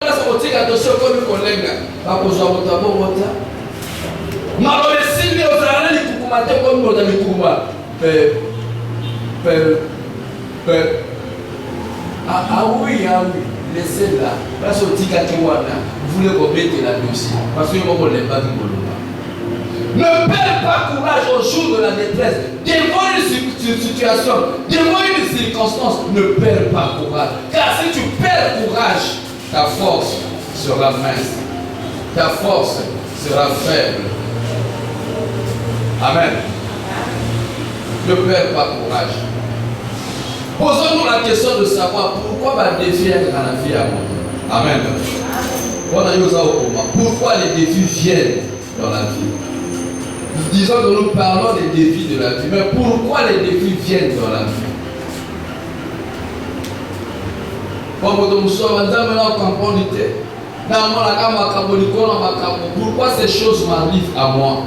attention comme collègue. Pas pour jouer au tableau, mota. Malgré si les autres années, ils coupent matin comme nous dans les coupes. Ah oui, laissez là. Parce que Tika Kiwana, vous voulez qu'on mette la dossier. Parce que vous ne l'avez pas vu. Ne perds pas courage au jour de la détresse. Devant une situation, devant une circonstance, ne perds pas courage. Car si tu perds courage, ta force sera mince. Ta force sera faible. Amen. Ne perds pas courage. Posons-nous la question de savoir pourquoi le défi est dans la vie à moi. Amen. Pourquoi les défis viennent dans la vie? Disons que nous parlons des défis de la vie, mais pourquoi les défis viennent dans la vie? Pourquoi ces choses m'arrivent à moi?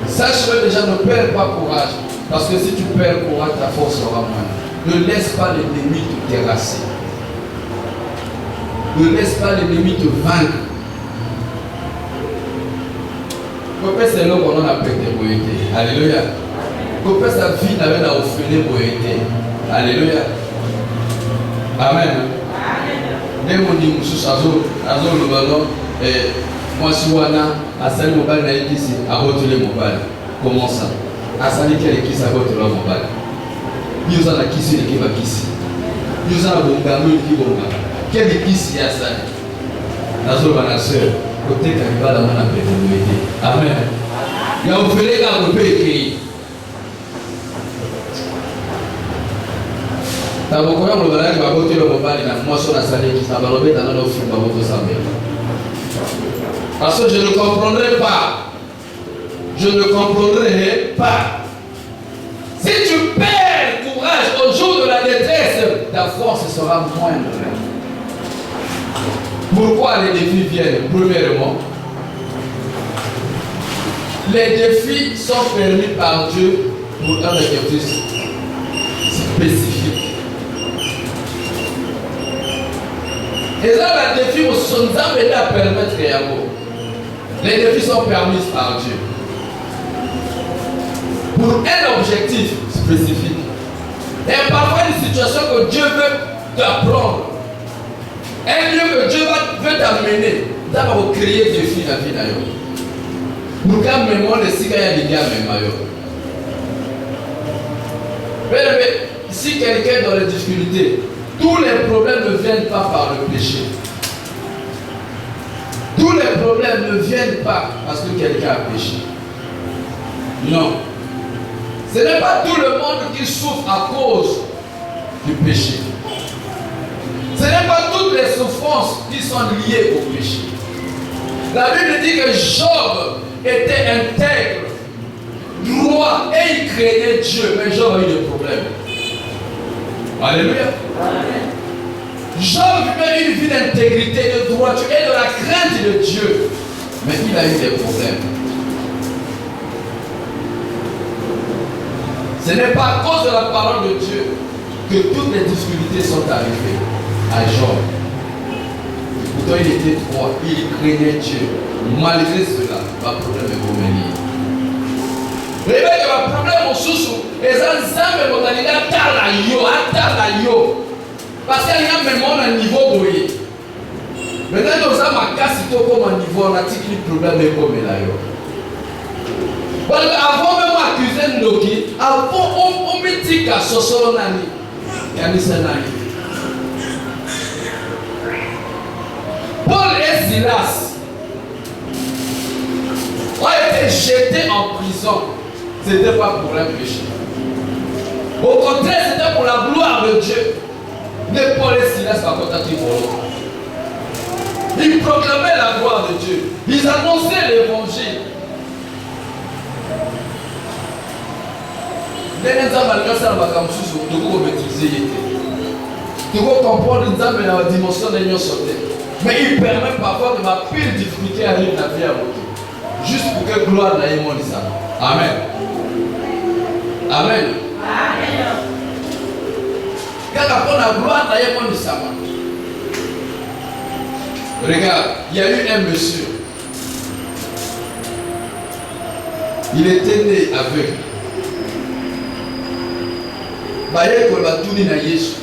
Sache-le déjà, ne perds pas courage. Parce que si tu perds courage, ta force sera moins. Ne laisse pas l'ennemi te terrasser. Ne laisse pas l'ennemi te vaincre. Coupez c'est là qu'on a pété boyété. Alléluia. Coupez sa vie n'avait pas offert boyété. Alléluia. Amen. Dès mon dit monsieur Azo le ballon et moi si wana asali mobile na ikisi abotule mobile. Comment ça? Asali quel qui s'abotule mobile. Nous avons la kisi qui va kisi. Nous avons bongalo qui bonga. Quel kisi asali? Azo bana sœur. Côté Kanibala, on a pété. Amen. Il y a offert les gars pour payer. T'as beaucoup de monde qui va voter le mobile et la moisson à saler qui s'en va lever dans nos films à votre samer. Parce que je ne comprendrai pas. Je ne comprendrai pas. Si tu perds courage au jour de la détresse, ta force sera moindre. Pourquoi les défis viennent? Premièrement, les défis sont permis par Dieu pour un objectif spécifique. Et là, les défis sont amenés à permettre réellement. Les défis sont permis par Dieu pour un objectif spécifique. Et parfois une situation que Dieu veut t'apprendre. Un lieu que Dieu veut t'amener, d'abord créer des défis dans la vie d'ailleurs. Nous avons les cigares et les gars même. Mais si quelqu'un est dans les difficultés, tous les problèmes ne viennent pas par le péché. Tous les problèmes ne viennent pas parce que quelqu'un a péché. Non. Ce n'est pas tout le monde qui souffre à cause du péché. Ce n'est pas toutes les souffrances qui sont liées au péché. La Bible dit que Job était intègre, droit et il craignait Dieu, mais Job a eu des problèmes. Alléluia. Job vivait une vie d'intégrité, de droiture et de la crainte de Dieu, mais il a eu des problèmes. Ce n'est pas à cause de la parole de Dieu que toutes les difficultés sont arrivées à Job. Pourtant il était droit, il craignait Dieu. Malgré cela, le problème est remédié. Réveille que le problème au sous et ça semble modalité à yo. Parce qu'il y a même un niveau boyé. Maintenant nous avons un cas comme un niveau, on a dit que le problème est comme là. Avant même accuser Ndoki, avant on me dit qu'à Sosolo Nani, Paul et Silas ont été jetés en prison. Ce n'était pas pour un péché. Au contraire, c'était pour la gloire de Dieu. Mais Paul et Silas par contre ils proclamaient la gloire de Dieu. Ils annonçaient l'évangile. Tu peux comprendre la dimension de l'union sauter. Mais il permet parfois de ma pire difficulté arrive dans la vie à vous. Juste pour que gloire n'aille mon ça. Amen. Amen. Amen. Quand la gloire n'aille mon ça. Regarde, il y a eu un monsieur. Il était né aveugle. Baye ko ba tuni na Yesu.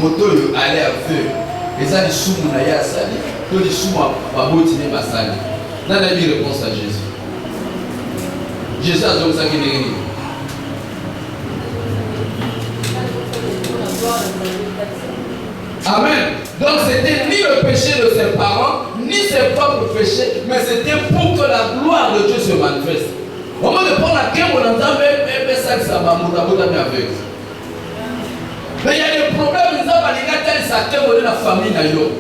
Moto yo allait aveugle. Et ça les sumu na ya sali. To les sumu ba botine basali. Nana a eu réponse à Jésus. Jésus a dit ça qui n'est. Amen. Donc c'était ni le péché de ses parents, ni ses propres péchés, mais c'était pour que la gloire de Dieu se manifeste. Au moment de prendre la guerre, on entend même ça, ça va monter avec. Mais il y a des problèmes, ils ont validé ça qui la famille d'ailleurs.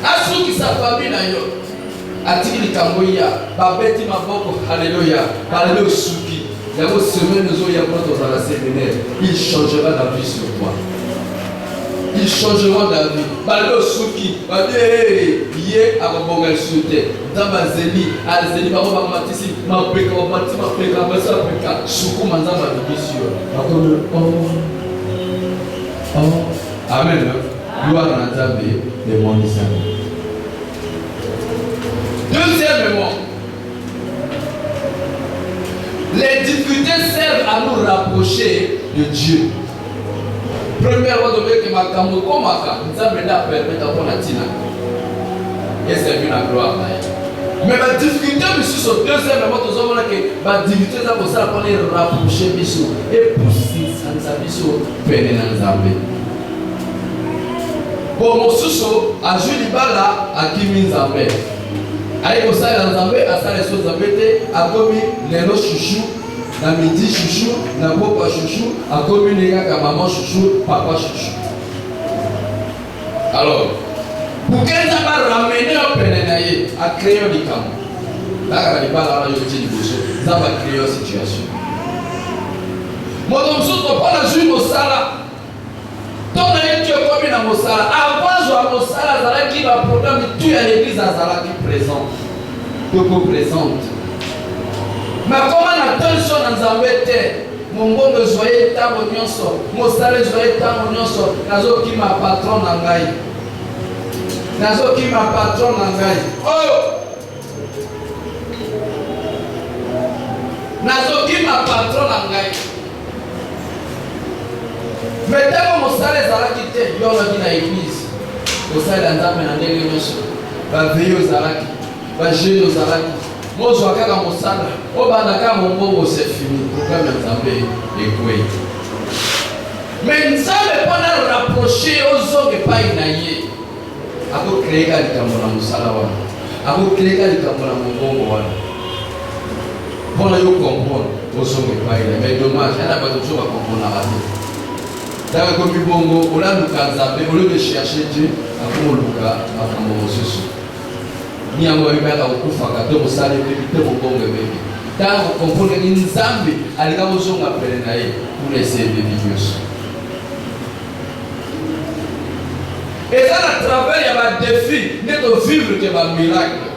À ceux qui sa famille d'ailleurs. Atiki Kamboya, Babeti Maboko, Alléluia, Alléluia Souki. Il y a une semaine, nous avons la séminaire. Il changera la vie sur toi. Ils changeront la vie. Balo Souki, Babé, Yé, Ababonga Souté, Dabazeli, Azeli, Baba Matisi, Mapeka, Mapeka, Mapeka, Soukou Manzama de Bissio. Oh, Amen. Gloire à Nzambe, les mondes islamiques. Deuxièmement, les difficultés servent à nous rapprocher de Dieu. Premièrement, que ma cameau comme nous avons permis d'avoir la tina. Et c'est une gloire. Mais la difficulté, monsieur, c'est deuxièmement, nous avons que la difficulté, c'est pour ça qu'on est rapproché, monsieur. Et pour ça, nous avons peine dans Zambé. Bon, mon sous à Julibala, à Kimi Zambé. Aïe, au sein de Zambé, à ça, les choses Zambé, à Komi, les lots chouchou. Na midi chouchou, na papa chouchou, à communiquer avec maman chouchou, papa chouchou. Alors, pour qu'elle va ramener au Pénénaïe, à créer du camp. Là, il va là, il dit du bousseau. Ça va créer une situation. Moi, comme ça, on prend la juge au sala. Ton ami qui est commis dans mon sala. Avant, je vois mon sala, Zala qui va problème, tu es à l'église à Zala qui présente. Que vous présente. Mais comment attention dans Zambete, mon bon de joyeux temps au nyonso, mon salaire joyeux temps au nyonso, nazo qui m'a patron nangai. Nazo qui m'a patron nangai. Oh! Nazo qui m'a patron nangai. Mais tant que mon salaire zala quitté, yo lo dit dans l'église. Mon salaire dans Zambé na ndenge nyonso. Va veiller aux zalaki, va jeûner aux zalaki. Moi, je vois qu'à mon salaire, au Banaka, mon bon, c'est fini. Pourquoi me Zambé et quoi? Mais nous avons pas rapproché aux hommes et pas inaïe. À vous créer quelqu'un mon salaire, à vous créer quelqu'un mon bon. Pour nous comprendre aux hommes et pas inaïe. Mais dommage, il n'y a pas de choses à comprendre à la vie. Dans le Bongo, on a le Zambé, au lieu de chercher Dieu, à vous le cas, à vous le ni yango ibaka ukufaka to musale te mobongo bebe tango kompone ni nzambe alika bozonga pele na ye pour essayer de vivre. Et ça à travers ya ba défi de vivre que ba miracle.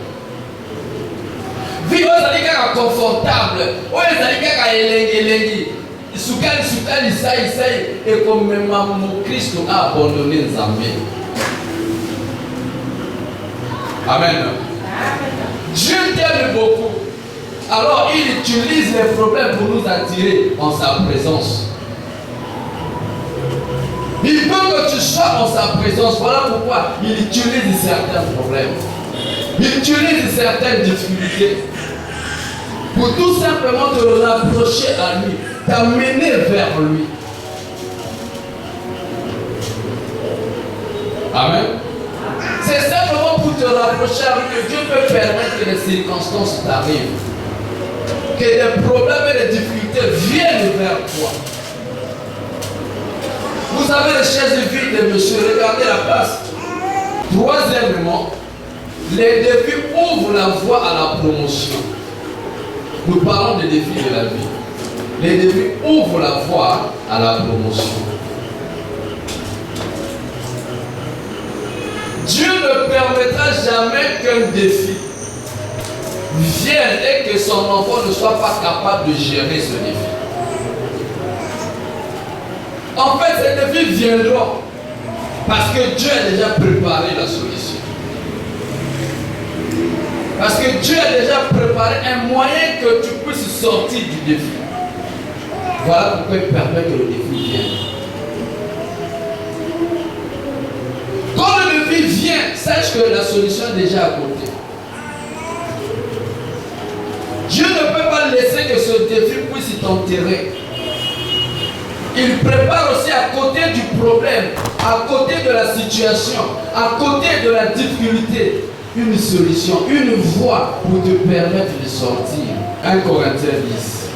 Vivre ça confortable, o ça elengi sukali sai et comme même mon Christ a abandonné Nzambe. Amen. Dieu t'aime beaucoup. Alors il utilise les problèmes pour nous attirer en sa présence. Il veut que tu sois en sa présence. Voilà pourquoi il utilise certains problèmes. Il utilise certaines difficultés. Pour tout simplement te rapprocher à lui, t'amener vers lui. Amen. C'est simplement pour te rapprocher avec que Dieu peut permettre que les circonstances t'arrivent. Que les problèmes et les difficultés viennent vers toi. Vous avez les chaises vides, monsieur, regardez la place. Troisièmement, les défis ouvrent la voie à la promotion. Nous parlons des défis de la vie. Les défis ouvrent la voie à la promotion. Dieu ne permettra jamais qu'un défi vienne et que son enfant ne soit pas capable de gérer ce défi. En fait, ces défis viendront. Parce que Dieu a déjà préparé la solution. Parce que Dieu a déjà préparé un moyen que tu puisses sortir du défi. Voilà pourquoi il permet que le défi vienne. Quand le défi vient, sache que la solution est déjà à côté. Dieu ne peut pas laisser que ce défi puisse t'enterrer. Il prépare aussi à côté du problème, à côté de la situation, à côté de la difficulté, une solution, une voie pour te permettre de sortir. 1 Corinthiens 10.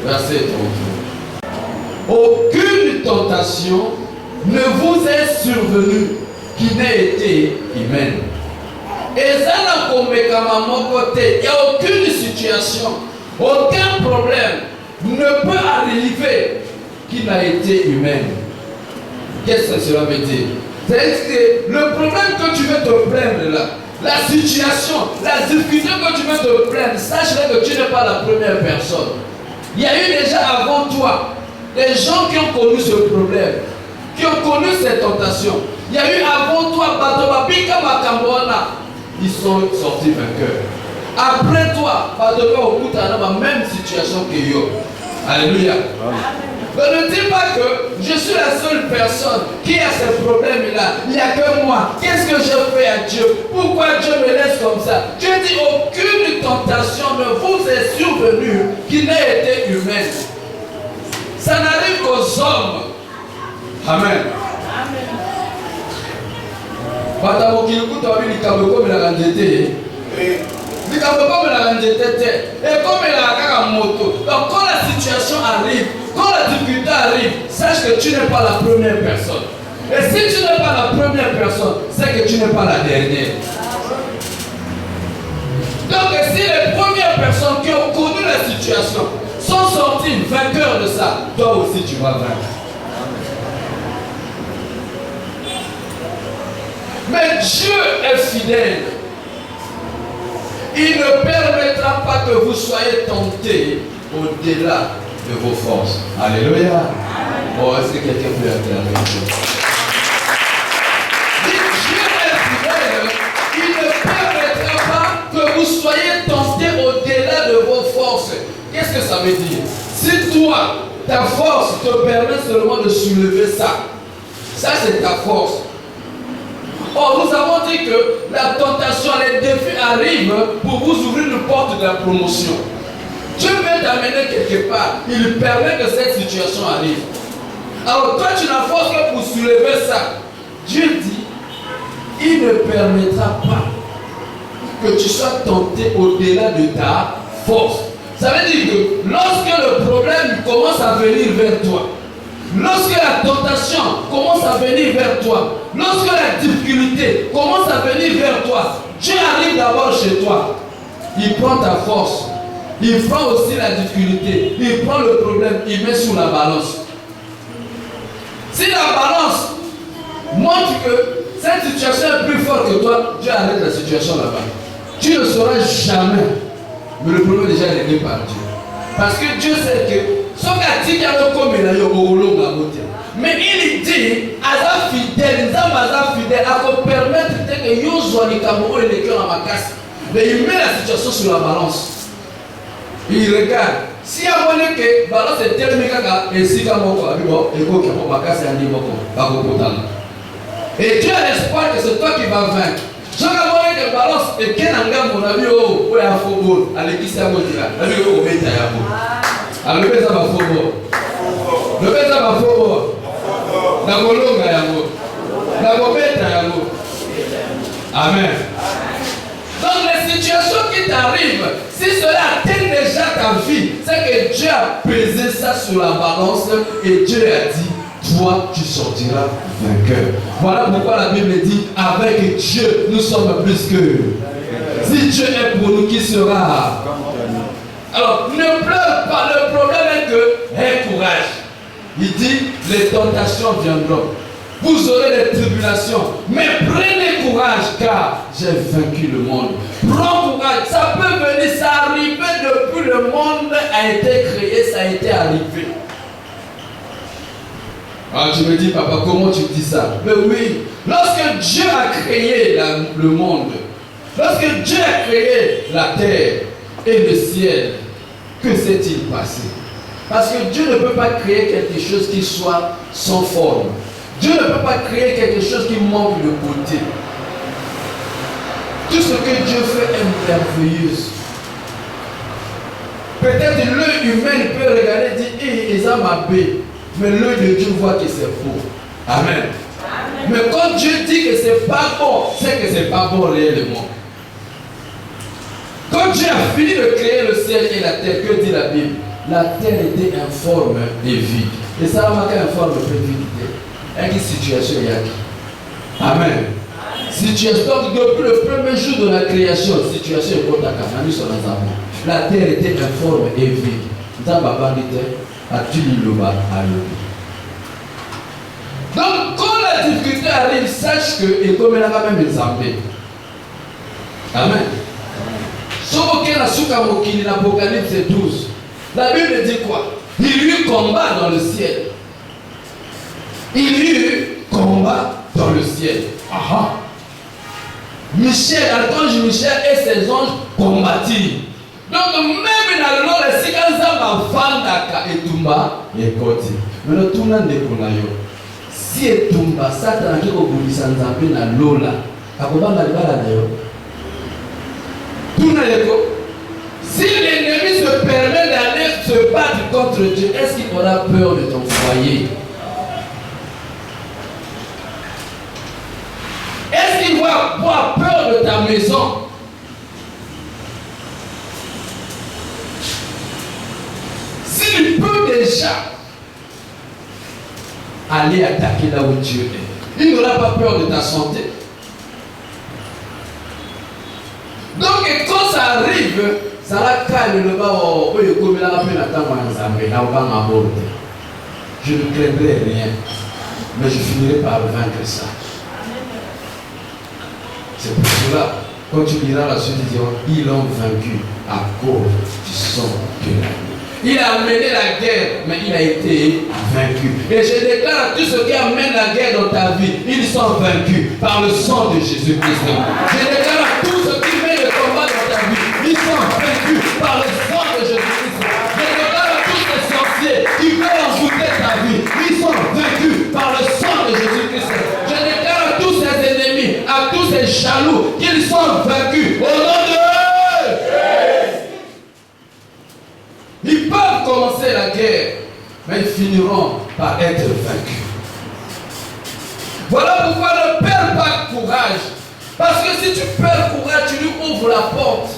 Verset 33. Aucune tentation ne vous est survenue qui n'ait été humaine. Et ça n'a il n'y a aucune situation, aucun problème ne peut arriver qui n'a été humaine. Qu'est-ce que cela veut dire? C'est-à-dire que le problème que tu veux te plaindre là, la situation, la difficulté que tu veux te plaindre, sache que tu n'es pas la première personne. Il y a eu déjà avant toi des gens qui ont connu ce problème, qui ont connu cette tentation. Il y a eu avant toi, ils sont sortis vainqueurs. Après toi, la même situation que yo. Alléluia. Ne dis pas que je suis la seule personne qui a ce problème-là. Il n'y a que moi. Qu'est-ce que je fais à Dieu? Pourquoi Dieu me laisse comme ça? Dieu dit aucune tentation ne vous est survenue qui n'ait été humaine. Ça n'arrive qu'aux hommes. Amen. Et comme il a un moto, donc quand la situation arrive, quand la difficulté arrive, sache que tu n'es pas la première personne. Et si tu n'es pas la première personne, c'est que tu n'es pas la dernière. Donc si les premières personnes qui ont connu la situation sont sorties vainqueurs de ça, toi aussi tu vas vaincre. Mais Dieu est fidèle. Il ne permettra pas que vous soyez tentés au-delà de vos forces. Alléluia. Oh, est-ce que quelqu'un peut acclamer Dieu? Dieu est fidèle. Il ne permettra pas que vous soyez tentés au-delà de vos forces. Qu'est-ce que ça veut dire? Si toi, ta force te permet seulement de soulever ça, ça c'est ta force. Or, nous avons dit que la tentation, les défis arrivent pour vous ouvrir une porte de la promotion. Dieu veut t'amener quelque part. Il permet que cette situation arrive. Alors, toi, tu n'as force que pour soulever ça. Dieu dit, il ne permettra pas que tu sois tenté au-delà de ta force. Ça veut dire que lorsque le problème commence à venir vers toi, lorsque la tentation commence à venir vers toi, lorsque la difficulté commence à venir vers toi, Dieu arrive d'abord chez toi. Il prend ta force. Il prend aussi la difficulté. Il prend le problème. Il met sur la balance. Si la balance montre que cette situation est plus forte que toi, Dieu arrête la situation là-bas. Tu ne sauras jamais. Mais le problème est déjà réglé par Dieu. Parce que Dieu sait que mais il dit, Aza fidèle, Aza fidèle, à permettre que Yozo et Kamoro et les cœurs à ma casse. Mais il met la situation sur la balance. Il regarde. Si à mon que balance est tellement et si Kamoko a dit, et quoi que ma casse est un niveau, et Dieu a l'espoir que c'est toi qui vas vaincre. Je vais que balance et qu'un engagement mon ami au à football, à l'église à Montira, à lui au Métaïabo. Alors, le baiser va faux. Le baiser va faux. La molonga yango. La mobeta yango. Amen. Donc, les situations qui t'arrivent, si cela atteint déjà ta vie, c'est que Dieu a pesé ça sur la balance et Dieu a dit, toi, tu sortiras vainqueur. Voilà pourquoi la Bible dit, avec Dieu, nous sommes plus que. Si Dieu est pour nous, qui sera? Alors, ne pleure pas, le problème est que, aie courage. Il dit, les tentations viendront. Vous aurez des tribulations, mais prenez courage, car j'ai vaincu le monde. Prends courage, ça peut venir, ça arrive depuis le monde a été créé, ça a été arrivé. Ah, tu me dis, papa, comment tu dis ça? Mais oui, lorsque Dieu a créé le monde, lorsque Dieu a créé la terre et le ciel, que s'est-il passé? Parce que Dieu ne peut pas créer quelque chose qui soit sans forme. Dieu ne peut pas créer quelque chose qui manque de beauté. Tout ce que Dieu fait est merveilleux. Peut-être l'œil humain peut regarder et dire, hé, ils ont ma baie. Mais l'œil de Dieu voit que c'est beau. Amen. Amen. Mais quand Dieu dit que c'est pas bon, c'est que c'est pas bon réellement. Quand Dieu a fini de créer le ciel et la terre, que dit la Bible? La terre était informe et vide. Et ça va marquer informe et vide. Et quelle situation il y a qui? Amen. Situation, donc depuis le premier jour de la création, situation est pour ta campagne sur les amants. La terre était informe et vide. Donc quand la difficulté arrive, sache que et comme elle a même des armées. Amen. L'Apocalypse 12. La Bible dit quoi? Il y eut combat dans le ciel. Il y eut combat dans le ciel. Aha. Michel, l'archange Michel et ses anges combattirent. Donc même dans le nord, les Sikanzamba Vandaka et Tumba, les côtés. Mais le tournant de Kunayo, si et Tumba, Satan qui au bout de Sanzambe na Lola, à comment la bala d'ailleurs? Si l'ennemi se permet d'aller se battre contre Dieu, est-ce qu'il aura peur de ton foyer? Est-ce qu'il va avoir peur de ta maison? S'il peut déjà aller attaquer là où Dieu est, il n'aura pas peur de ta santé. Donc quand ça arrive, ça va calmer le bas. Je ne craindrai rien, mais je finirai par vaincre ça. C'est pour cela, quand tu liras la suite, ils l'ont vaincu à cause du sang de l'agneau. Il a mené la guerre, mais il a été vaincu. Et je déclare à tous ceux qui amènent la guerre dans ta vie, ils sont vaincus par le sang de Jésus-Christ. Je déclare à tous ceux qui mènent le combat dans ta vie, ils sont vaincus par le sang de Jésus-Christ. Je déclare à tous les sorciers qui veulent envoûter ta vie, ils sont vaincus par le sang de Jésus-Christ. Je déclare à tous ces ennemis, à tous ces jaloux, qu'ils sont vaincus au nom de Dieu. Ils peuvent commencer la guerre, mais ils finiront par être vaincus. Voilà pourquoi ne perds pas courage. Parce que si tu perds courage, tu lui ouvres la porte.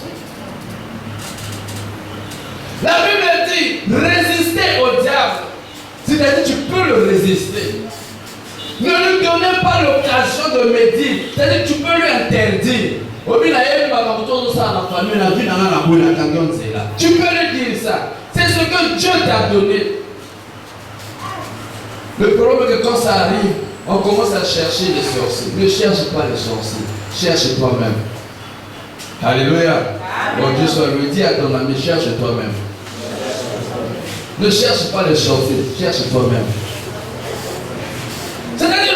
La Bible dit, résister au diable. C'est-à-dire tu peux le résister. Ne lui donnez pas l'occasion de médire. C'est-à-dire tu peux lui interdire. Tu peux lui dire ça. C'est ce que Dieu t'a donné. Le problème est que quand ça arrive, on commence à chercher les sorciers. Ne cherche pas les sorciers. Cherche toi-même. Alléluia. Bon Dieu soit le dit à ton ami, cherche toi-même. Ne cherche pas les sorciers. Cherche toi-même. C'est-à-dire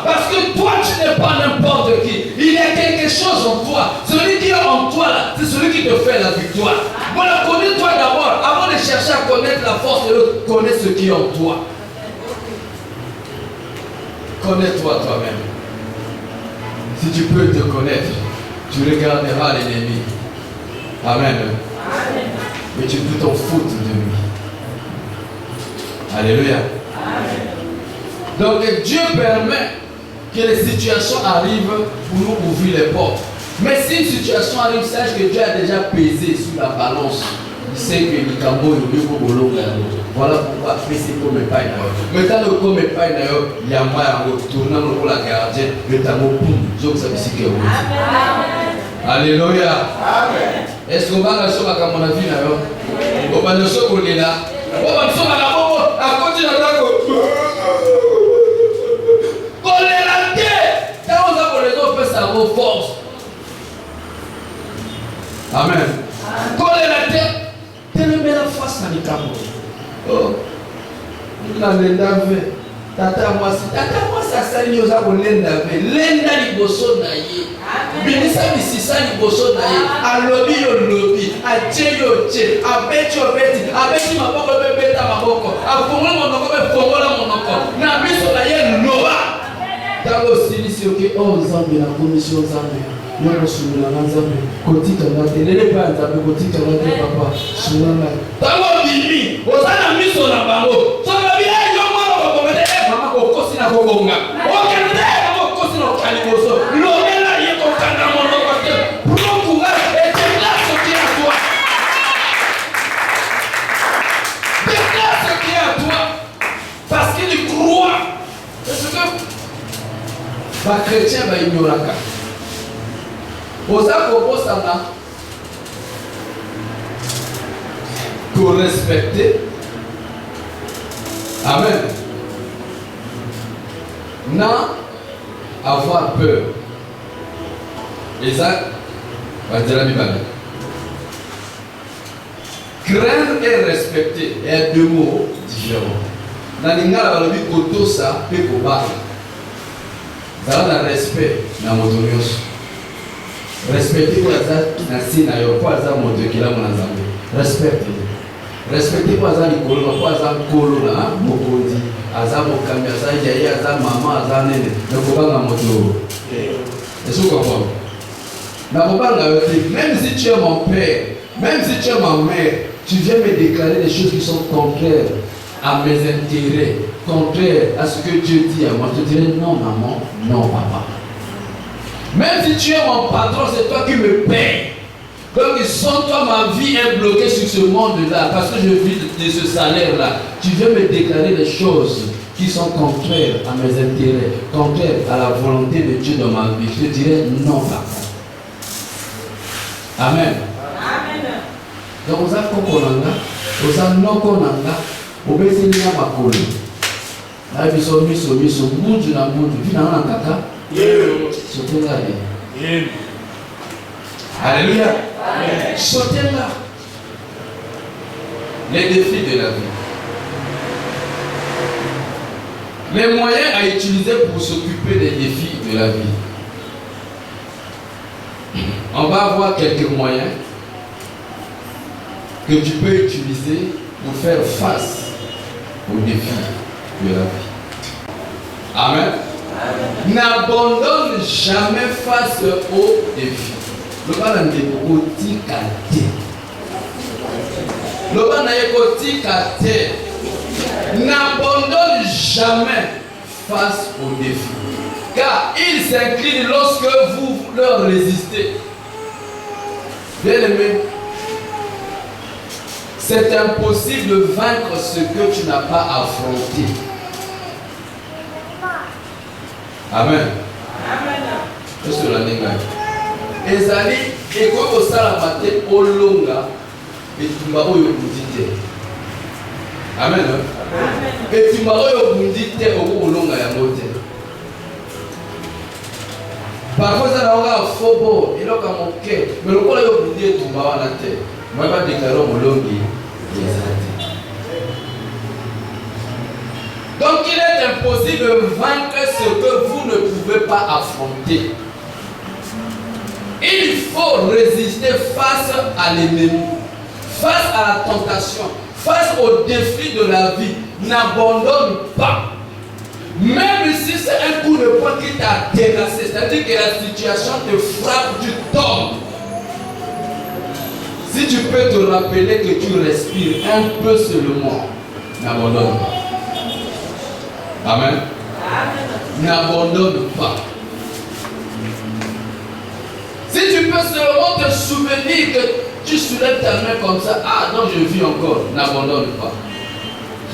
parce que toi tu n'es pas n'importe qui. Il y a quelque chose en toi. Celui qui est en toi là, c'est celui qui te fait la victoire. Voilà, connais-toi d'abord. Avant de chercher à connaître la force de l'autre, connais ce qui est en toi. Connais-toi toi-même. Si tu peux te connaître, tu regarderas l'ennemi. Amen. Mais tu peux t'en foutre de lui. Alléluia. Donc Dieu permet que les situations arrivent pour nous ouvrir les portes. Mais si une situation arrive, sache que Dieu a déjà pesé sur la balance. Il sait que le cambo est le mieux pour l'autre. Voilà pourquoi peser comme pas une. Mais quand le comme pas une, il y a moi à retourner pour la gardienne, le tambour, boum, je vous savez ce qu'il y a. Alléluia. Est-ce qu'on va la chose à mon avis d'ailleurs? On va le sauver on est là. On va le sauver à côté de la force. Amen. Coller la tête, tu ne mets la face à l'icamo. Oh, il a les lavé. Tata moi ça sali yoza kolenda ve lenda liboso na ye binisa bisisa liboso na ye alobi yo lobi atie yo tie abeti maboko bebeta maboko afongola monoko befongola monoko na biso na ye loa tango silisi oke o nzambe na komisio nzambe yo sunula na nzambe kotika na telele pa nzambe kotika na te papa sunula tango bibi ozana miso na bango soka biye yo mwana ko mama ko kosi na kobonga okende mama kosi na kaliboso lobela ye ko kanda monoko te prokunga déclare ce qui est à toi déclare ce qui est à toi parce qu'il croit parce que ba chrétien ba ignoraka oza kobosana pour respecter amen n'a avoir peur Isaac va dire la Bible craindre et respecter est deux mots différents na lingala balobi kotosa pe kobala zala na respect na moto nyonso respecter kwa za na sina yo kwa za moto kila mwana nzambe respecter kwa za likolo kwa za nkolo na mokondi aza mokambi aza yaya aza mama aza nene na kobanga moto est-ce que vous comprenez na kobanga yo te même si tu es mon père même si tu es ma mère tu viens me déclarer des choses qui sont contraires à mes intérêts contraires à ce que Dieu dit à moi je dirais non maman non papa. Même si tu es mon patron, c'est toi qui me payes. Donc, sans toi, ma vie est bloquée sur ce monde-là, parce que je vis de ce salaire-là. Tu viens me déclarer des choses qui sont contraires à mes intérêts, contraires à la volonté de Dieu dans ma vie. Je te dirais non, papa. Amen. Amen. Donc, vous avez compris, vous avez non compris, vous avez dit ma makolo. Là, ils sont mis sur bout na bout, finalement, kaka. Sautez là. Alléluia. Sautez là. Les défis de la vie. Les moyens à utiliser pour s'occuper des défis de la vie. On va avoir quelques moyens que tu peux utiliser pour faire face aux défis de la vie. Amen. N'abandonne jamais face aux défis. Le bas n'a n'abandonne jamais face aux défis. Car ils s'inclinent lorsque vous leur résistez. Bien aimé, c'est impossible de vaincre ce que tu n'as pas affronté. Amen. Qu'est-ce que la négative? Ezali, et quoi au salamate, au longa, et tu m'as eu. Amen. Et tu m'as eu au longa ya mote. Parfois, ça n'a pas faux beau, il a comme ok, mais le coup, il a dit tu m'as eu la tête. Moi, je vais déclarer au longi. Donc il est impossible de vaincre ce que vous ne pouvez pas affronter. Il faut résister face à l'ennemi, face à la tentation, face aux défis de la vie. N'abandonne pas. Même si c'est un coup de poing qui t'a terrassé, c'est-à-dire que la situation te frappe, tu tombes. Si tu peux te rappeler que tu respires un peu seulement, n'abandonne pas. Amen. N'abandonne pas. Si tu peux seulement te souvenir que tu soulèves ta main comme ça, ah non, je vis encore, n'abandonne pas.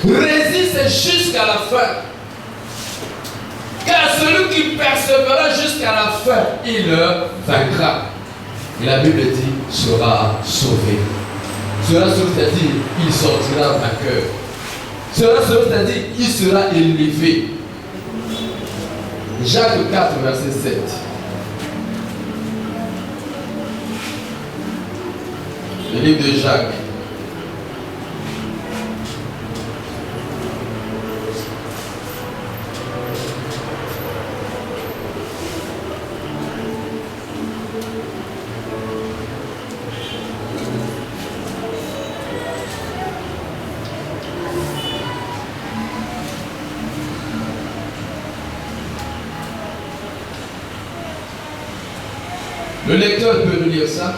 Résiste jusqu'à la fin. Car celui qui persévérera jusqu'à la fin, il vaincra. Et la Bible dit, sera sauvé. Cela c'est-à-dire, il sortira vainqueur. Cela c'est-à-dire, il sera élevé. Jacques 4, verset 7. Le livre de Jacques. Le lecteur peut nous lire ça.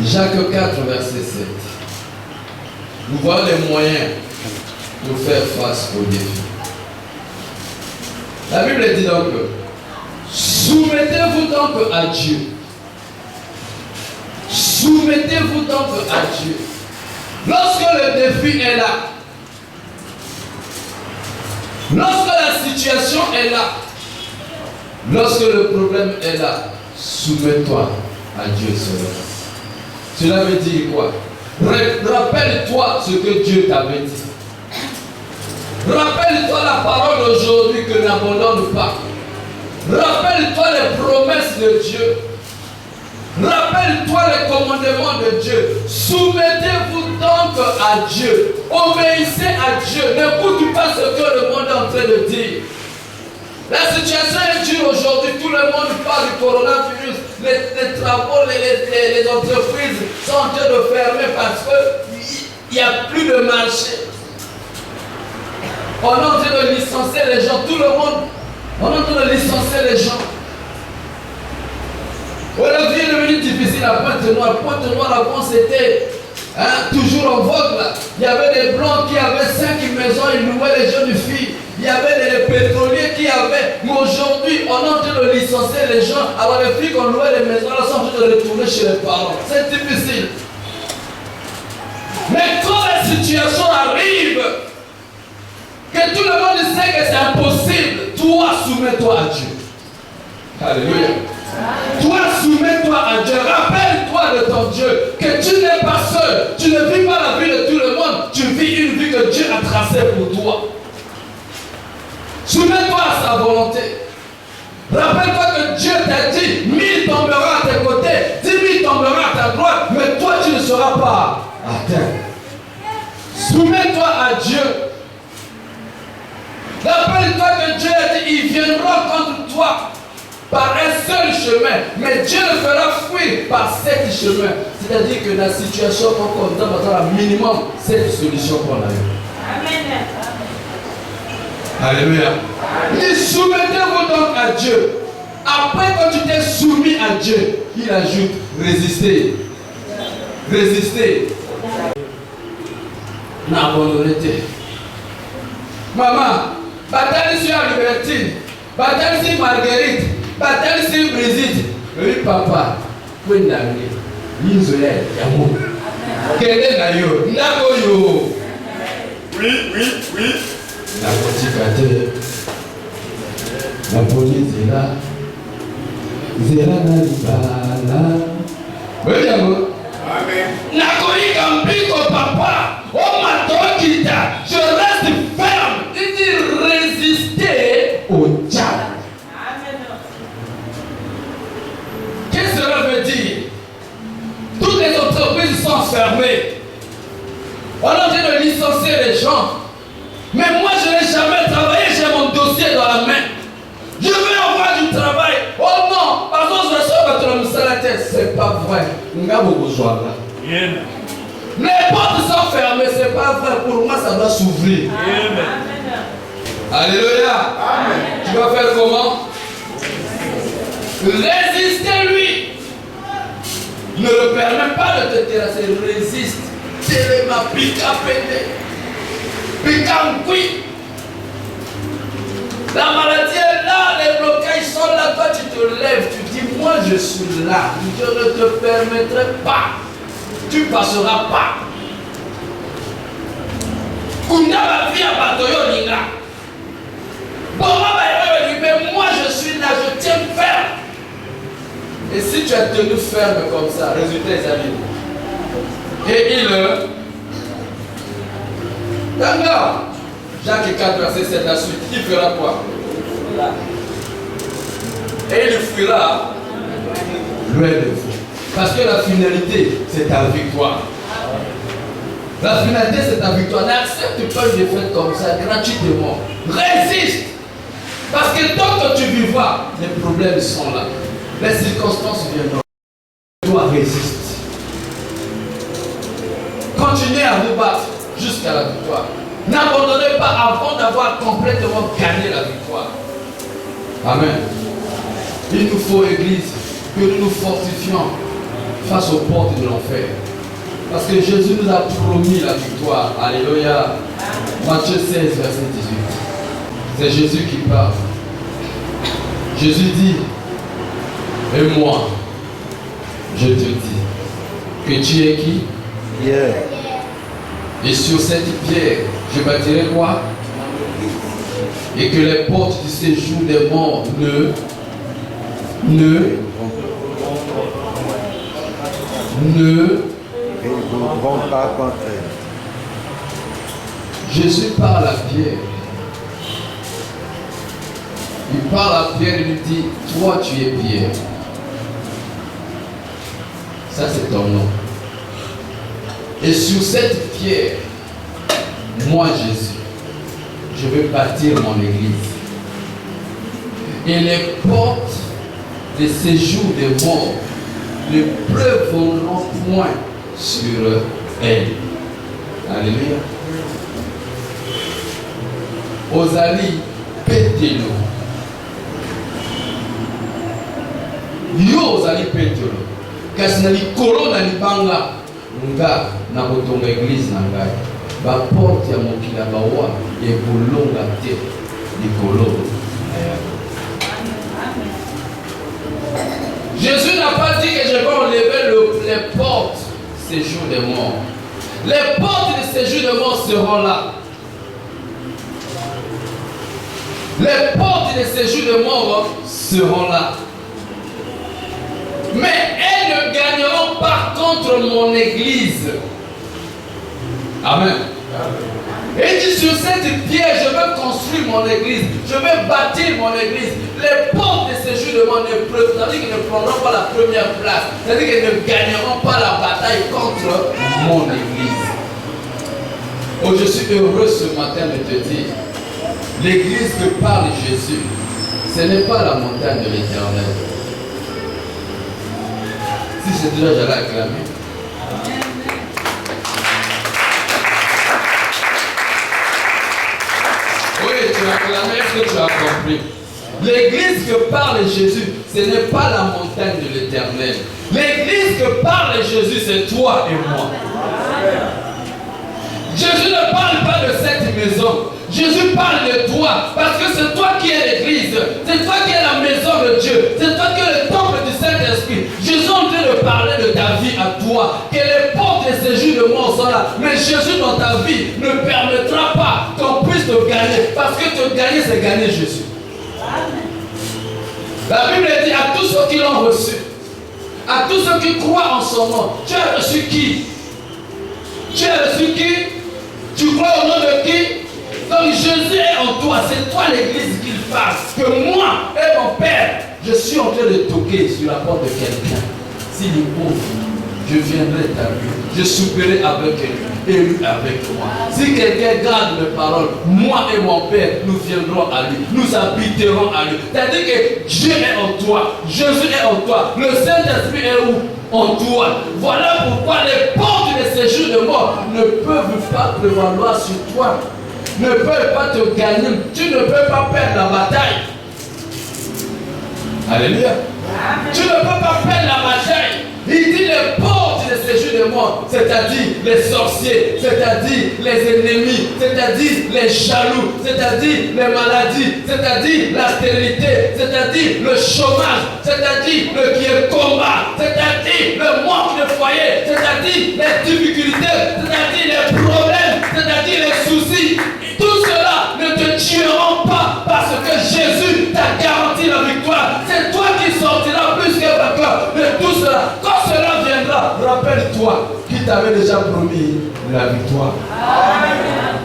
Jacques 4, verset 7. Nous voyons les moyens pour faire face aux défis. La Bible dit donc, soumettez-vous donc à Dieu. Soumettez-vous donc à Dieu. Lorsque le défi est là, lorsque la situation est là, lorsque le problème est là, soumets-toi à Dieu seul. Cela veut dire quoi? Rappelle-toi ce que Dieu t'avait dit. Rappelle-toi la parole d'aujourd'hui que n'abandonne pas. Rappelle-toi les promesses de Dieu. Rappelle-toi les commandements de Dieu. Soumettez-vous donc à Dieu. Obéissez à Dieu. N'écoutez pas ce que le monde est en train de dire. La situation est dure aujourd'hui. Tout le monde parle du coronavirus. Les travaux, les entreprises sont en train de fermer parce qu'il n'y a plus de marché. On est en train de licencier les gens. Tout le monde, on est en train de licencier les gens. Aujourd'hui, il est devenu difficile à Pointe-Noire. Pointe-Noire, avant, c'était toujours en vogue là. Il y avait des blancs qui avaient 5 maisons, ils louaient les jeunes filles. Il y avait des pétroliers qui avaient. Mais aujourd'hui, on est en train de licencier les gens. Alors les filles qu'on louait les maisons, là, sont en train de retourner chez les parents. C'est difficile. Mais quand la situation arrive, que tout le monde sait que c'est impossible, toi, soumets-toi à Dieu. Alléluia. Toi, soumets-toi à Dieu. Rappelle-toi de ton Dieu. Que tu n'es pas seul. Tu ne vis pas la vie de tout le monde. Tu vis une vie que Dieu a tracée pour toi. Soumets-toi à sa volonté. Rappelle-toi que Dieu t'a dit 1000 tomberont à tes côtés, 10 000 tomberont à ta droite, mais toi tu ne seras pas atteint. Soumets-toi à Dieu. Rappelle-toi que Dieu a dit il viendra contre toi par un seul chemin, mais Dieu le fera fuir par 7 chemins. C'est-à-dire que la situation qu'on a maintenant, minimum 7 solutions qu'on a eues. Amen. Alléluia. Il dit soumettez-vous donc à Dieu. Après, quand tu t'es soumis à Dieu, il ajoute résister. Résister. N'abandonnez pas. Maman, bataille sur Albertine, bataille sur Marguerite, bataille sur Brigitte. Oui, papa, oui, n'amenez. L'inzoya est amour. Quel est l'aïeux? N'agoyo. Oui. La motivation, la police est là. Zéla na libala. Oui, amour. Amen. N'agoyi kambiko papa. Oh ma toquita. Je reste ferme. Il dit résister au diable. Qu'est-ce que cela veut dire? Toutes les entreprises sont fermées. On est en train de licencier les gens. Mais moi, je n'ai jamais travaillé, j'ai mon dossier dans la main. Je vais avoir du travail. Oh non, parce que je suis la tête. C'est pas vrai. Les portes sont fermées, c'est pas vrai. Pour moi, ça doit s'ouvrir. Alléluia. Amen. Tu vas faire comment? Résistez-lui. Ne le permets pas de te terrasser. Résiste. C'est ma pique à péter. La maladie est là, les blocages sont là, toi tu te lèves, tu dis moi je suis là, je ne te permettrai pas, tu ne passeras pas. Mais moi je suis là, je tiens ferme. Et si tu as tenu ferme comme ça, résultat les amis. Et il d'accord. Jacques 4, verset 7, la suite. Il fera quoi? Et il fuira loin de vous. Parce que la finalité, c'est ta victoire. La finalité, c'est ta victoire. N'accepte pas une défaite comme ça, gratuitement. Résiste. Parce que tant que tu vivras, les problèmes sont là. Les circonstances viendront. Tu dois résister. Continuez à vous battre jusqu'à la victoire. N'abandonnez pas avant d'avoir complètement gagné la victoire. Amen. Il nous faut, Église, que nous nous fortifions face aux portes de l'enfer. Parce que Jésus nous a promis la victoire. Alléluia. Matthieu 16, verset 18. C'est Jésus qui parle. Jésus dit, et moi, je te dis, que tu es qui? Pierre. Et sur cette pierre, je bâtirai quoi? Et que les portes du séjour des morts ne vont pas contre elle. Jésus parle à Pierre. Il parle à Pierre et lui dit, toi tu es Pierre. Ça c'est ton nom. Et sur cette pierre, moi Jésus, je vais bâtir mon église. Et les portes des séjours des morts ne prévaudront point sur elle. Alléluia. Ozali petelo. Yo ozali petelo. Kasi na likolo na libanga nga na kotonga église na ngai. Ba porte ya mokili bawa ekolonga te likolo. Jésus n'a pas dit que je vais enlever les portes séjour des morts. Les portes du séjour des morts seront là. Les portes des séjours des morts seront là. Mais elles ne gagneront pas contre mon église. Amen. Et dit sur cette pierre, je vais construire mon église. Je vais bâtir mon église. Les portes de ces jours de mon épreuve, c'est-à-dire qu'ils ne prendront pas la première place. C'est-à-dire qu'ils ne gagneront pas la bataille contre mon église. Oh, je suis heureux ce matin de te dire, l'église que parle Jésus, ce n'est pas la montagne de l'Éternel. Si c'est déjà, j'allais acclamer. Oui, tu as acclamé, est-ce que tu as compris? L'église que parle Jésus, ce n'est pas la montagne de l'Éternel. L'église que parle Jésus, c'est toi et moi. Jésus ne parle pas de cette maison. Jésus parle de toi, parce que c'est toi qui es l'église. C'est toi qui es la maison de Dieu. C'est toi qui es le temple du Saint-Esprit. Jésus est en train de parler de ta vie à toi. Que les portes de séjour de mort sont là. Mais Jésus dans ta vie ne permettra pas qu'on puisse te gagner. Parce que te gagner, c'est gagner Jésus. La Bible dit à tous ceux qui l'ont reçu, à tous ceux qui croient en son nom, tu as reçu qui? Tu as reçu qui? Tu crois au nom de qui? Donc Jésus est en toi, c'est toi l'église qu'il parle. Que moi et mon Père, je suis en train de toquer sur la porte de quelqu'un. S'il est pauvre, je viendrai à lui. Je souperai avec lui, et lui avec moi. Si quelqu'un garde mes paroles, moi et mon Père, nous viendrons à lui. Nous habiterons à lui. C'est-à-dire que Dieu est en toi. Jésus est en toi. Le Saint-Esprit est où? En toi. Voilà pourquoi les portes de séjour de mort ne peuvent pas prévaloir sur toi. Ne peuvent pas te gagner. Tu ne peux pas perdre la bataille. Alléluia. Amen. Tu ne peux pas perdre la bataille. Il dit les portes de séjour de mort, c'est-à-dire les sorciers, c'est-à-dire les ennemis, c'est-à-dire les jaloux, c'est-à-dire les maladies, c'est-à-dire la stérilité, c'est-à-dire le chômage, c'est-à-dire le qui est combat, c'est-à-dire le manque de foyer, c'est-à-dire les difficultés, c'est-à-dire les problèmes, c'est-à-dire les soucis. Tout cela ne te tueront pas parce que Jésus t'a garanti la victoire. C'est toi qui sortiras plus que vainqueur de tout cela. Quand cela viendra, rappelle-toi qui t'avait déjà promis la victoire. Amen.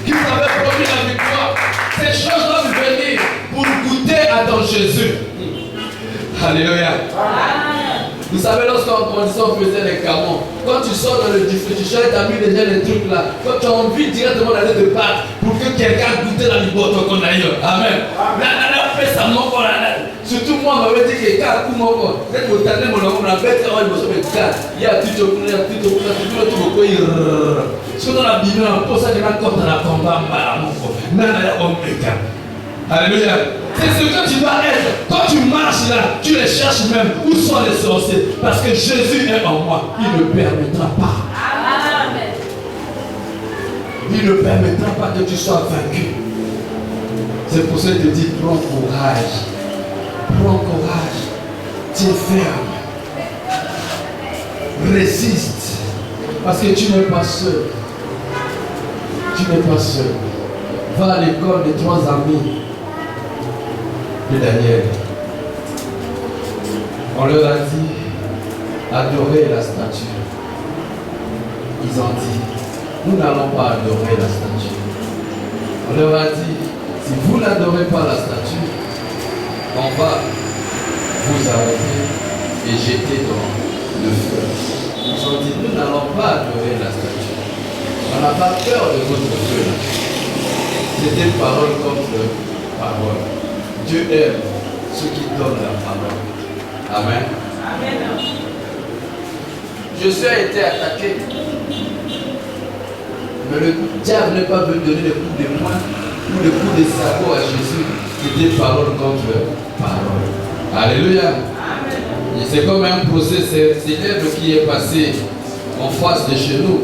Qui t'avait promis la victoire. Ces choses doivent venir pour goûter à ton Jésus. Alléluia. Amen. Vous savez, lorsqu'en condition on faisait les camons, quand tu sors dans le difficile, tu as mis déjà les trucs là. Quand tu as envie directement d'aller te battre pour que quelqu'un goûte la liberté qu'on a eu. Amen. Là, fait ça, mon corps là. Surtout moi, je m'avais dit que quand mon corps, dès que vous avez mon bête, il y a tout le monde, si on a bien pour ça que la combat, mon corps. Alléluia. C'est ce que tu dois être. Quand tu marches là, tu les cherches même. Où sont les sorciers? Parce que Jésus est en moi. Il ne permettra pas. Amen. Il ne permettra pas que tu sois vaincu. C'est pour ça qu'il te dit, prends courage. Prends courage. Tiens ferme. Résiste. Parce que tu n'es pas seul. Tu n'es pas seul. Va à l'école des 3 amis de Daniel. On leur a dit, adorez la statue. Ils ont dit, nous n'allons pas adorer la statue. On leur a dit, si vous n'adorez pas la statue, on va vous arrêter et jeter dans le feu. Ils ont dit, nous n'allons pas adorer la statue. On n'a pas peur de votre feu. C'était parole contre parole. Dieu aime ceux qui donnent la parole. Amen. Amen. Josué a été attaqué. Mais le diable n'est pas venu donner des coups de poing ou des coups de sabot à Jésus. C'était parole contre parole. Alléluia. Et c'est comme un procès célèbre qui est passé en face de chez nous.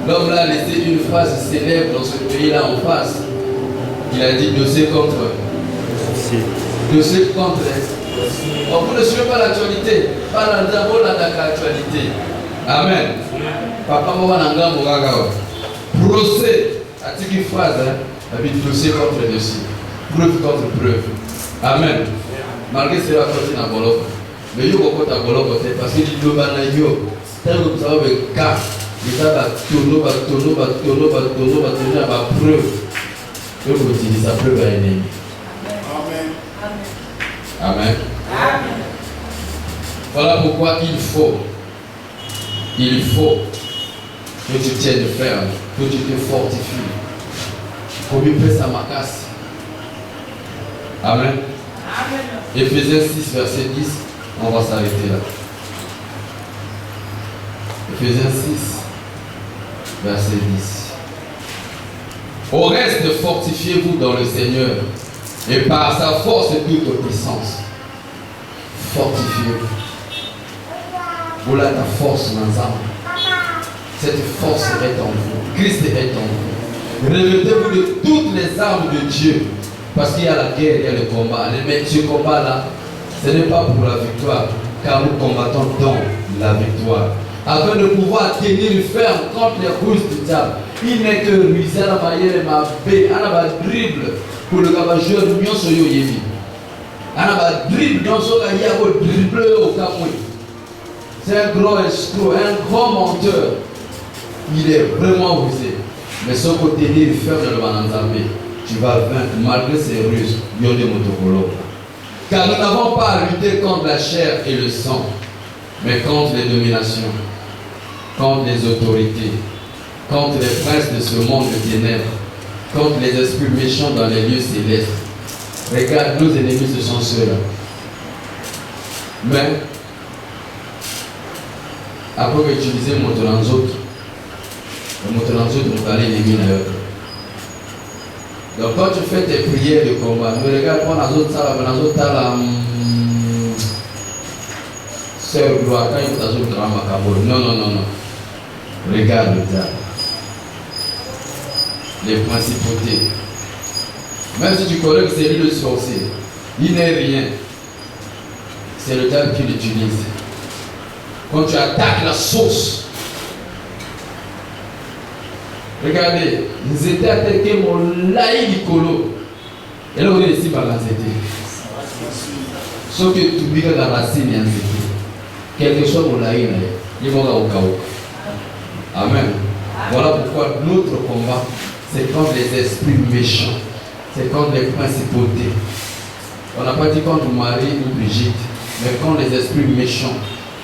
L'homme là a laissé une phrase célèbre dans ce pays-là en face. Il a dit dossier contre. Dossier contre. Vous ne suivez pas l'actualité. Pas l'actualité. Amen. Papa Mouananga Mouragawa. Procès. A-t-il une phrase, avec dossier contre dossier. Preuve contre preuve. Amen. Malgré cela, continue à Bolok. Mais il y a beaucoup de Bolok parce qu'il dit global na yo. Tant que vous avez un cas, il y a tonneau, preuve. Que vous utilisez sa preuve à ennemi. Amen. Amen. Amen. Voilà pourquoi il faut que tu tiennes ferme, que tu te fortifies. Pour lui faire sa macasse. Amen. Amen. Éphésiens 6, verset 10, on va s'arrêter là. Éphésiens 6, verset 10. Au reste, fortifiez-vous dans le Seigneur et par sa force et toute puissance. Fortifiez-vous. Voilà ta force, Nazam. Cette force est en vous. Christ est en vous. Revêtez-vous de toutes les armes de Dieu. Parce qu'il y a la guerre, il y a le combat. Mais ce combat-là, ce n'est pas pour la victoire, car nous combattons dans la victoire. Afin de pouvoir tenir ferme contre les ruses du diable. Il n'est que rusé à la manière de ma baie, à la dribble pour le cabajeur mignon sur yo yevi. À la dribble dans ce cas, il y a un dribble au Cameroun. C'est un gros escroc, un grand menteur. Il est vraiment rusé. Mais son côté tenir ferme dans le Bananzambé, tu vas vaincre malgré ces ruses. Yonde Motokolo. Car nous n'avons pas à lutter contre la chair et le sang, mais contre les dominations, contre les autorités, contre les princes de ce monde de ténèbres, contre les esprits méchants dans les lieux célestes. Regarde, nos ennemis, ce sont ceux-là. Mais, après utiliser mon transit, on va aller l'ennemi d'ailleurs. Donc quand tu fais tes prières de combat, ne regarde pas dans autres salles, dans autres salles, sœur gloire, quand il y a dans autres drame, non. Regarde le diable. Les principautés. Même si tu connais que c'est lui le sorcier, il n'est rien. C'est le diable qui l'utilise. Quand tu attaques la source, regardez, ils étaient attaqués mon laï du colo. Et là, on est ici par la zété. Sauf que tu dis que la racine est en zété. Quelque chose mon laï, il va au chaos. Amen. Voilà pourquoi notre combat, c'est contre les esprits méchants. C'est contre les principautés. On n'a pas dit contre Marie ou Brigitte, mais contre les esprits méchants,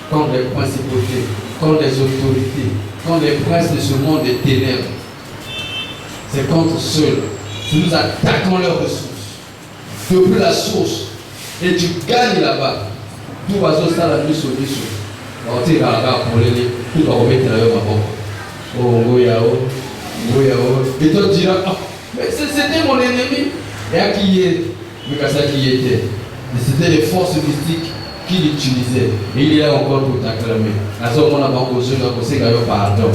contre les principautés, contre les autorités, contre les princes de ce monde des ténèbres. C'est contre ceux-là. Si nous attaquons leurs ressources, depuis la source, et tu gagnes là-bas, tout va se faire la nuit sur lui. On tire à la barre pour les tout va remettre là-bas ma boque. Oh, Ngoyao. Et toi tu diras, oh, mais c'était mon ennemi. Et à qui est Mais quand ça qui était, c'était les forces mystiques qu'il utilisait. Et il est là encore pour t'acclamer. À ce moment-là, on a pardon.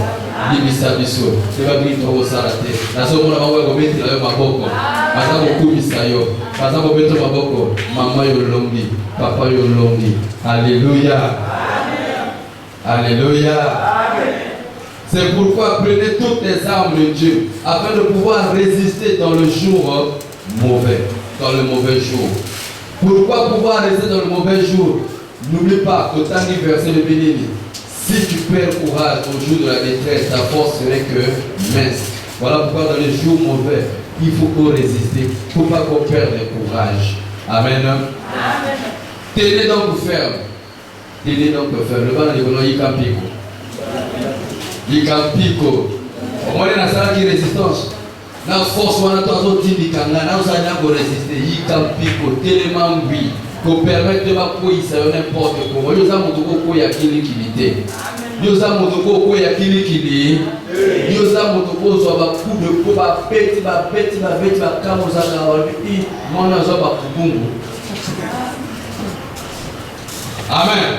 Il dit ça, biso. Il va dire que ça a été. À ce moment-là, on va mettre la maboko. À ce moment-là, à ce moment-là, maboko. Maman yolongi, papa yolongi. Alléluia. Alléluia. C'est pourquoi prenez toutes les armes de Dieu afin de pouvoir résister dans le jour mauvais, dans le mauvais jour. Pourquoi pouvoir résister dans le mauvais jour? N'oublie pas que tant verset de béni. Si tu perds courage au jour de la détresse, ta force serait que mince. Voilà pourquoi dans les jours mauvais, il faut qu'on résiste. Il ne faut pas qu'on perde le courage. Amen. Amen. Tenez donc ferme. Tenez donc ferme. Le bas de l'économie, il campico. Il campico. Au moins, il y a une résistance. La force, on a tout dit qu'on a résister. Il campico. Tellement oui. Pour permettre de faire n'importe quoi. Nous avons beaucoup de kilité. Nous avons beaucoup de kilité. Nous avons beaucoup de coups de coups, bêtes, amen.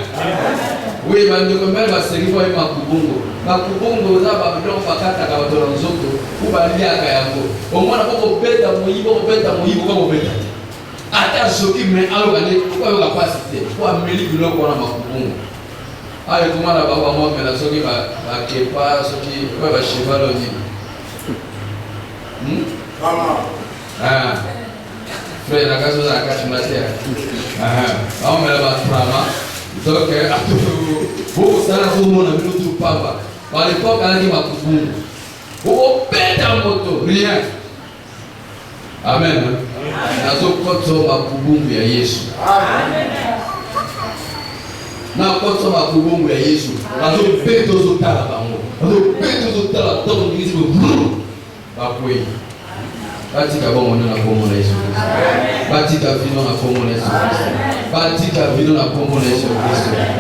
Oui, mais nous va servir pour Makubungo. Makubungo, nous avons besoin de faire pour balayer à Kayango. Au moins, on peut bêter à Moïbo, ata soki mais alokane pourquoi on va pas citer pour améliorer le qu'on a Makubungo. Ah, et comment là-bas, moi, mais la soki va kepa, soki va cheval au niveau. Ah, frère, la case de la case matière. Ah, on met là-bas trama. Donc, beaucoup ça là, tout le monde a vu tout papa. À l'époque, on a dit Makubungo. Beaucoup pète en moto, rien. Amen. Nazo koto Makubungo ya Yesu. Amen. Na koto Makubungo ya Yesu. Nazo pète aux otala bango. Nazo pète aux otala donc ils disent bakwe. Batika bon na komo na Yesu. Batika vino na komo na Yesu. Batika vino na komo na Yesu.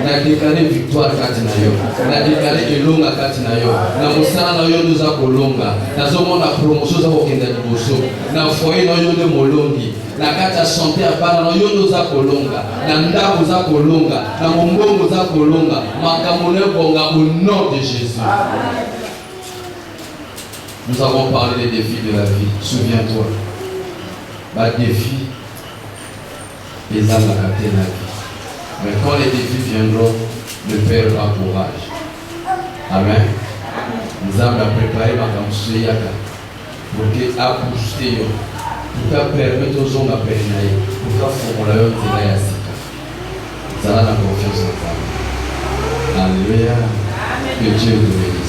Na déclarer victoire kati na yo. Na déclarer elonga kati na yo. Na musala na yo nous a kolonga. Na zomo na promotion za kokenda liboso. Na foyer na yo de molongi. Na kata santé abana na yo nous a kolonga. Na ndako za kolonga. Na mombongo za kolonga. Makamone bonga au nom de Jésus. Nous avons parlé des défis de la vie. Souviens-toi. Les défis, les âmes à capter la vie. Mais quand les défis viendront, le Père aura courage. Amen. Nous avons préparé ma campagne pour que appuyer, pour que permettre aux hommes à pérenner, pour que formuler un témoin à Sika. Ça a la confiance en toi. Alléluia. Que Dieu vous bénisse.